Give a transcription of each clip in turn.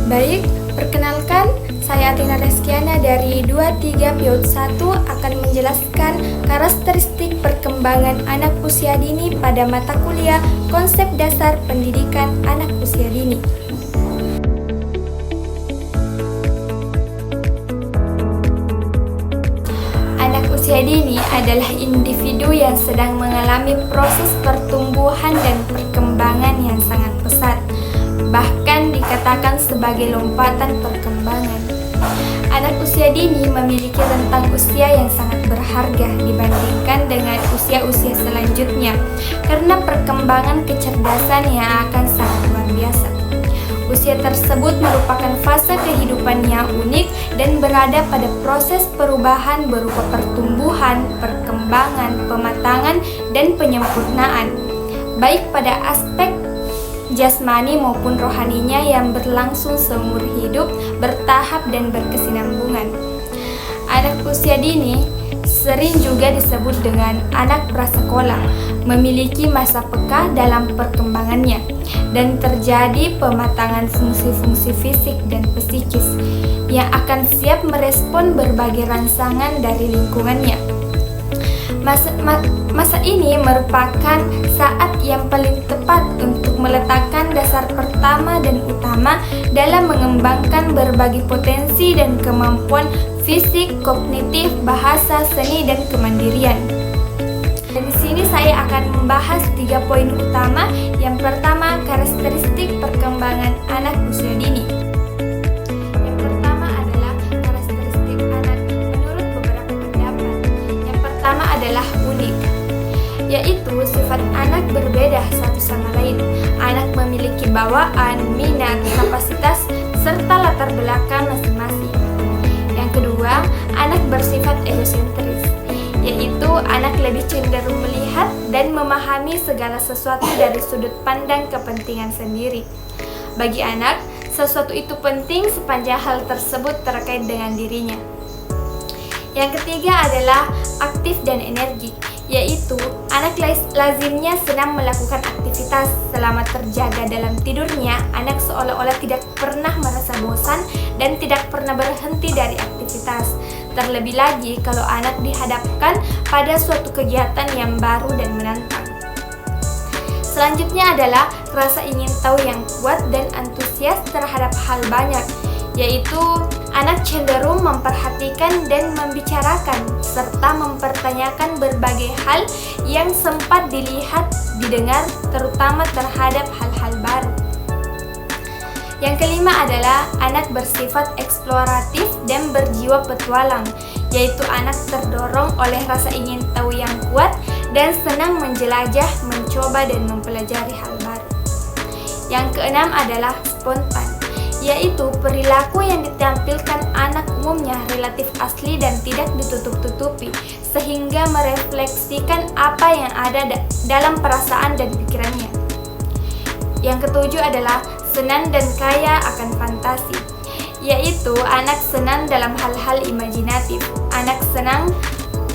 Baik, perkenalkan, saya Athena Reskiana dari 23 PIAUD 1 akan menjelaskan karakteristik perkembangan anak usia dini pada mata kuliah Konsep Dasar Pendidikan Anak Usia Dini. Anak usia dini adalah individu yang sedang mengalami proses pertumbuhan dan perkembangan yang sangat pesat, bahkan dikatakan sebagai lompatan perkembangan. Anak usia dini memiliki rentang usia yang sangat berharga dibandingkan dengan usia-usia selanjutnya karena perkembangan kecerdasan yang akan sangat luar biasa. Usia tersebut merupakan fase kehidupan yang unik dan berada pada proses perubahan berupa pertumbuhan, perkembangan, pematangan, dan penyempurnaan, baik pada aspek jasmani maupun rohaninya yang berlangsung seumur hidup, bertahap dan berkesinambungan. Anak usia dini sering juga disebut dengan anak prasekolah, memiliki masa peka dalam perkembangannya dan terjadi pematangan fungsi-fungsi fisik dan psikis yang akan siap merespon berbagai rangsangan dari lingkungannya. Masa ini merupakan saat yang paling tepat untuk meletakkan dasar pertama dan utama dalam mengembangkan berbagai potensi dan kemampuan fisik, kognitif, bahasa, seni, dan kemandirian. Di sini saya akan membahas 3 poin utama. Yang pertama, karakteristik perkembangan anak usia dini. Yang pertama adalah karakteristik anak menurut beberapa pendapat. Yang pertama adalah unik, yaitu sifat anak berbeda satu sama lain. Anak memiliki bawaan, minat, kapasitas, serta latar belakang masing-masing. Yang kedua, anak bersifat egosentris, yaitu anak lebih cenderung melihat dan memahami segala sesuatu dari sudut pandang kepentingan sendiri. Bagi anak, sesuatu itu penting sepanjang hal tersebut terkait dengan dirinya. Yang ketiga adalah aktif dan energi, yaitu anak lazimnya senang melakukan aktivitas. Selama terjaga dalam tidurnya, anak seolah-olah tidak pernah merasa bosan dan tidak pernah berhenti dari aktivitas. Terlebih lagi kalau anak dihadapkan pada suatu kegiatan yang baru dan menantang. Selanjutnya adalah rasa ingin tahu yang kuat dan antusias terhadap hal banyak, yaitu anak cenderung memperhatikan dan membicarakan serta mempertanyakan berbagai hal yang sempat dilihat, didengar, terutama terhadap hal-hal baru. Yang kelima adalah anak bersifat eksploratif dan berjiwa petualang, yaitu anak terdorong oleh rasa ingin tahu yang kuat dan senang menjelajah, mencoba, dan mempelajari hal baru. Yang keenam adalah spontan, yaitu perilaku yang ditampilkan anak umumnya relatif asli dan tidak ditutup-tutupi, sehingga merefleksikan apa yang ada dalam perasaan dan pikirannya. Yang ketujuh adalah senang dan kaya akan fantasi, yaitu anak senang dalam hal-hal imajinatif. Anak senang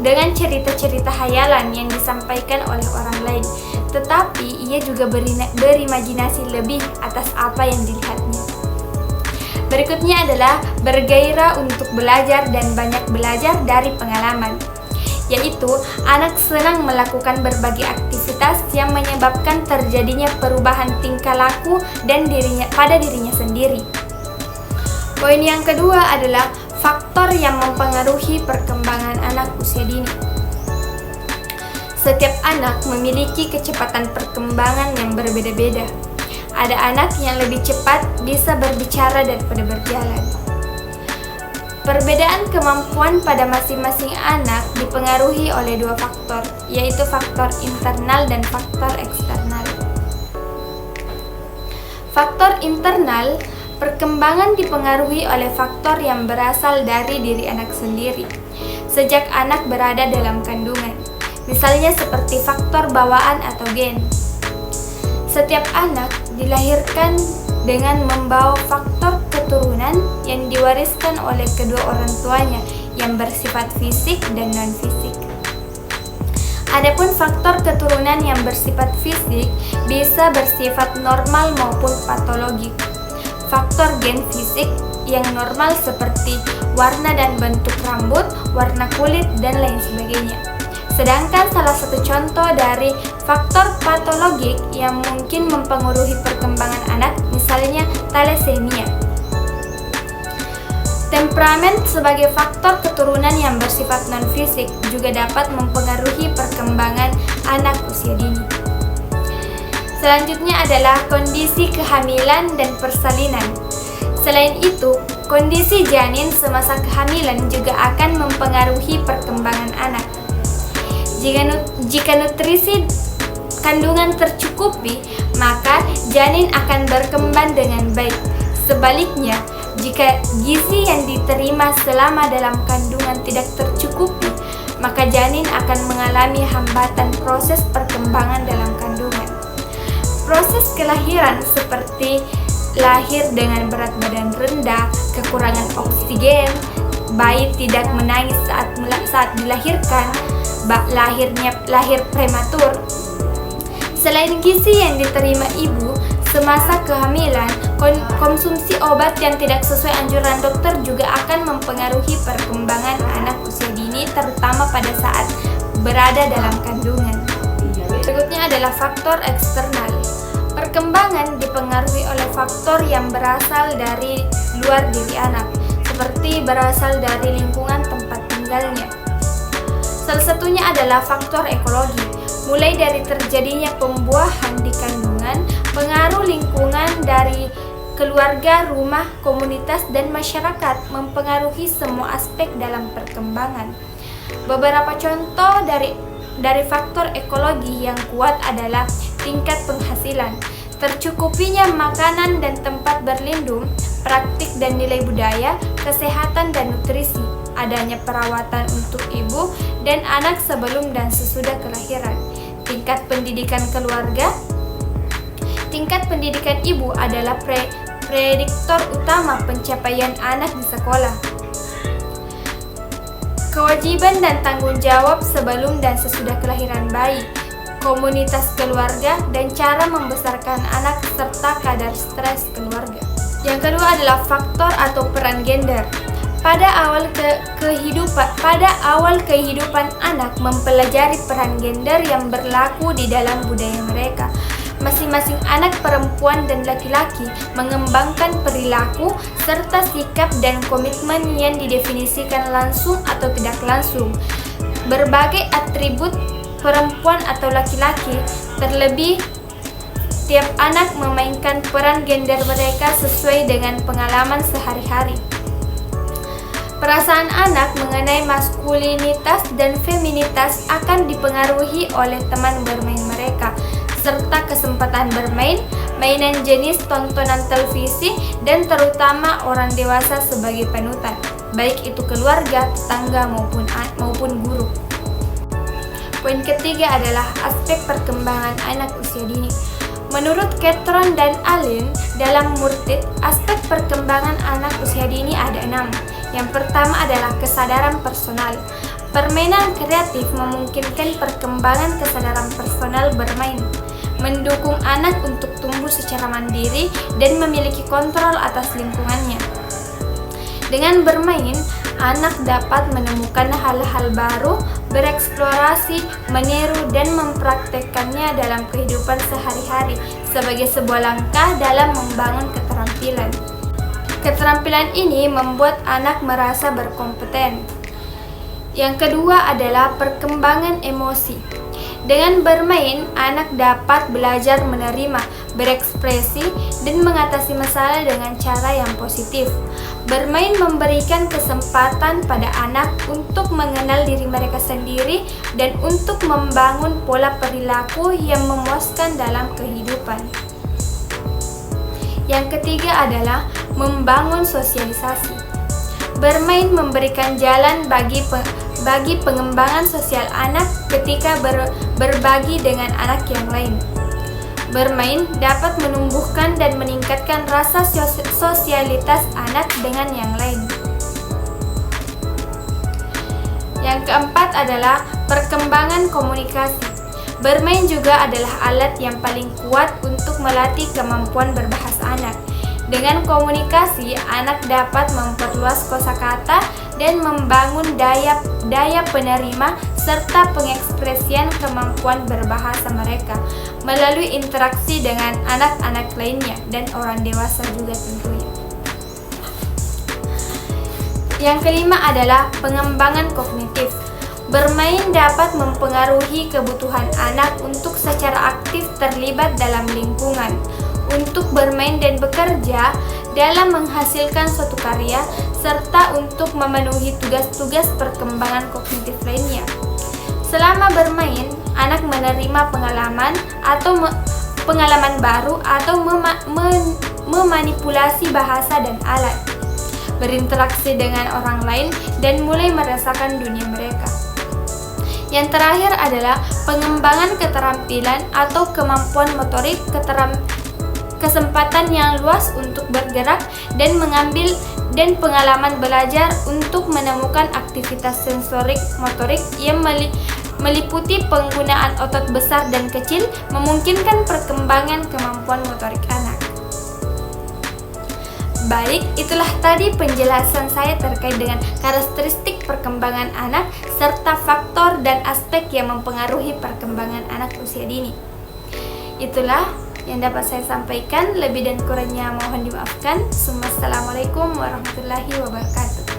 dengan cerita-cerita hayalan yang disampaikan oleh orang lain, tetapi ia juga berimajinasi lebih atas apa yang dilihatnya. Berikutnya adalah bergairah untuk belajar dan banyak belajar dari pengalaman, yaitu anak senang melakukan berbagai aktivitas yang menyebabkan terjadinya perubahan tingkah laku dan pada dirinya sendiri. Poin yang kedua adalah faktor yang mempengaruhi perkembangan anak usia dini. Setiap anak memiliki kecepatan perkembangan yang berbeda-beda. Ada anak yang lebih cepat bisa berbicara daripada berjalan. Perbedaan kemampuan pada masing-masing anak dipengaruhi oleh 2 faktor, yaitu faktor internal dan faktor eksternal. Faktor internal, perkembangan dipengaruhi oleh faktor yang berasal dari diri anak sendiri sejak anak berada dalam kandungan, misalnya seperti faktor bawaan atau gen. Setiap anak dilahirkan dengan membawa faktor keturunan yang diwariskan oleh kedua orang tuanya yang bersifat fisik dan non-fisik. Adapun faktor keturunan yang bersifat fisik bisa bersifat normal maupun patologik. faktor gen fisik yang normal seperti warna dan bentuk rambut, warna kulit, dan lain sebagainya. Sedangkan salah satu contoh dari faktor patologik yang mungkin mempengaruhi perkembangan anak misalnya thalassemia. Temperamen sebagai faktor keturunan yang bersifat non-fisik juga dapat mempengaruhi perkembangan anak usia dini. Selanjutnya adalah kondisi kehamilan dan persalinan. Selain itu, kondisi janin semasa kehamilan juga akan mempengaruhi perkembangan anak. Jika nutrisi kandungan tercukupi, maka janin akan berkembang dengan baik. Sebaliknya, jika gizi yang diterima selama dalam kandungan tidak tercukupi, maka janin akan mengalami hambatan proses perkembangan dalam kandungan. Proses kelahiran seperti lahir dengan berat badan rendah, kekurangan oksigen, bayi tidak menangis saat dilahirkan, lahir prematur. Selain gizi yang diterima ibu semasa kehamilan, konsumsi obat yang tidak sesuai anjuran dokter juga akan mempengaruhi perkembangan anak usia dini, terutama pada saat berada dalam kandungan. Berikutnya adalah faktor eksternal. Perkembangan dipengaruhi oleh faktor yang berasal dari luar diri anak, seperti berasal dari lingkungan tempat tinggalnya. Salah satunya adalah faktor ekologi, mulai dari terjadinya pembuahan di kandungan, pengaruh lingkungan dari keluarga, rumah, komunitas, dan masyarakat mempengaruhi semua aspek dalam perkembangan. Beberapa contoh dari faktor ekologi yang kuat adalah tingkat penghasilan, tercukupinya makanan dan tempat berlindung, praktik dan nilai budaya, kesehatan dan nutrisi, adanya perawatan untuk ibu dan anak sebelum dan sesudah kelahiran, tingkat pendidikan keluarga. Tingkat pendidikan ibu adalah prediktor utama pencapaian anak di sekolah. Kewajiban dan tanggung jawab sebelum dan sesudah kelahiran bayi, komunitas keluarga, dan cara membesarkan anak serta kadar stres keluarga. Yang kedua adalah faktor atau peran gender. Pada awal kehidupan anak mempelajari peran gender yang berlaku di dalam budaya mereka. Masing-masing anak perempuan dan laki-laki mengembangkan perilaku serta sikap dan komitmen yang didefinisikan langsung atau tidak langsung. Berbagai atribut perempuan atau laki-laki, terlebih tiap anak memainkan peran gender mereka sesuai dengan pengalaman sehari-hari. Perasaan anak mengenai maskulinitas dan feminitas akan dipengaruhi oleh teman bermain mereka, serta kesempatan bermain, mainan jenis tontonan televisi, dan terutama orang dewasa sebagai panutan, baik itu keluarga, tetangga, maupun guru. Poin ketiga adalah aspek perkembangan anak usia dini. Menurut Catron dan Allen dalam Murtid, aspek perkembangan anak usia dini ada 6. Yang pertama adalah kesadaran personal. Permainan kreatif memungkinkan perkembangan kesadaran personal bermain, mendukung anak untuk tumbuh secara mandiri dan memiliki kontrol atas lingkungannya. Dengan bermain, anak dapat menemukan hal-hal baru, bereksplorasi, meniru, dan mempraktekkannya dalam kehidupan sehari-hari sebagai sebuah langkah dalam membangun keterampilan. Keterampilan ini membuat anak merasa berkompeten. Yang kedua adalah perkembangan emosi. Dengan bermain, anak dapat belajar menerima, berekspresi, dan mengatasi masalah dengan cara yang positif. Bermain memberikan kesempatan pada anak untuk mengenal diri mereka sendiri dan untuk membangun pola perilaku yang memuaskan dalam kehidupan. Yang ketiga adalah membangun sosialisasi. Bermain memberikan jalan bagi pengembangan sosial anak ketika berbagi dengan anak yang lain. Bermain dapat menumbuhkan dan meningkatkan rasa sosialitas anak dengan yang lain. Yang keempat adalah perkembangan komunikasi. Bermain juga adalah alat yang paling kuat untuk melatih kemampuan berbahasa anak. Dengan komunikasi, anak dapat memperluas kosakata dan membangun daya penerima serta pengekspresian kemampuan berbahasa mereka melalui interaksi dengan anak-anak lainnya dan orang dewasa juga tentunya. Yang kelima adalah pengembangan kognitif. Bermain dapat mempengaruhi kebutuhan anak untuk secara aktif terlibat dalam lingkungan, untuk bermain dan bekerja dalam menghasilkan suatu karya, serta untuk memenuhi tugas-tugas perkembangan kognitif lainnya. Selama bermain, anak menerima pengalaman baru atau memanipulasi bahasa dan alat, berinteraksi dengan orang lain, dan mulai merasakan dunia mereka. Yang terakhir adalah pengembangan keterampilan atau kemampuan motorik, kesempatan yang luas untuk bergerak dan mengambil, dan pengalaman belajar untuk menemukan aktivitas sensorik motorik yang meliputi penggunaan otot besar dan kecil, memungkinkan perkembangan kemampuan motorik anak. Baik, itulah tadi penjelasan saya terkait dengan karakteristik perkembangan anak serta faktor dan aspek yang mempengaruhi perkembangan anak usia dini. Itulah yang dapat saya sampaikan, lebih dan kurangnya mohon dimaafkan. Assalamualaikum warahmatullahi wabarakatuh.